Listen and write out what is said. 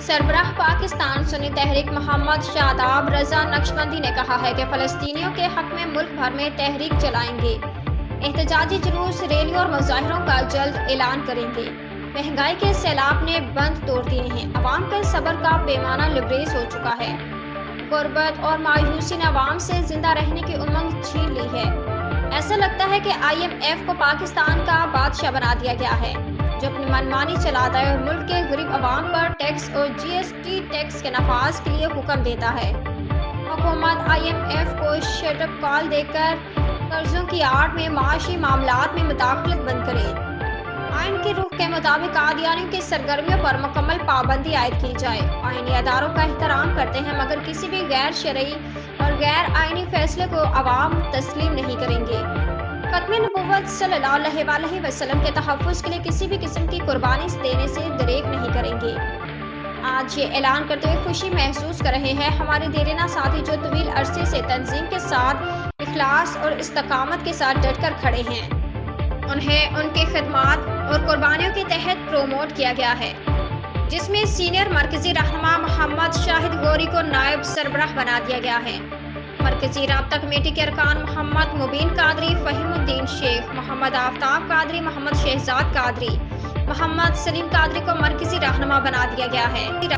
सरबराह पाकिस्तान सुन्नी तहरीक मोहम्मद शादाब रजा नक्शबंदी ने कहा है कि फलस्तीनियों के हक में मुल्क भर में तहरीक चलाएंगे, एहतजाजी जुलूस, रैलियों और मुजाहरों का जल्द ऐलान करेंगे। महंगाई के सैलाब ने बंद तोड़ दिए हैं, अवाम का सब्र का पैमाना लबरेज हो चुका है। गुर्बत और मायूसी ने अवाम से जिंदा रहने की उमंग छीन ली है। ऐसा लगता है कि IMF को पाकिस्तान का बादशाह बना दिया गया है, जो अपनी मनमानी चलाता है और मुल्क के गरीब अवाम पर टैक्स और GST टैक्स के नफाज के लिए हुक्म देता है। हुकूमत IMF को शटअप कॉल देकर कर्जों की आड़ में माशी मामलात में मुदाखलत बंद करे। आइन की रूह के मुताबिक कादियानियों की सरगर्मियों पर मुकम्मल पाबंदी आयद की जाए। आइनी अदारों का एहतराम करते हैं, मगर किसी भी गैर शरई और गैर आइनी फैसले को अवाम तस्लीम नहीं करेंगे। खत्म नबुव्वत सल्लल्लाहु अलैहि वसल्लम के तहफ़्फ़ुज़ के लिए किसी भी किस्म की कुर्बानी देने से दरेक नहीं करेंगे। आज ये ऐलान करते हुए खुशी महसूस कर रहे हैं हमारे देरीना साथी, जो तवील अरसे से तंजीम के साथ इखलास और इस्तकामत के साथ डटकर खड़े हैं। उन्हें उनकी खिदमात और कुर्बानियों के तहत प्रोमोट किया गया है, जिसमें सीनियर मरकजी रहनुमा मोहम्मद शाहिद गौरी को नायब सरबराह बना दिया गया है। मरकजी राब्ता कमेटी के अरकान मोहम्मद मुबीन कादरी, फहीमुद्दीन शेख, मोहम्मद आफ्ताब कादरी, मोहम्मद शहजाद कादरी, मोहम्मद सलीम कादरी को मरकजी रहनुमा बना दिया गया है।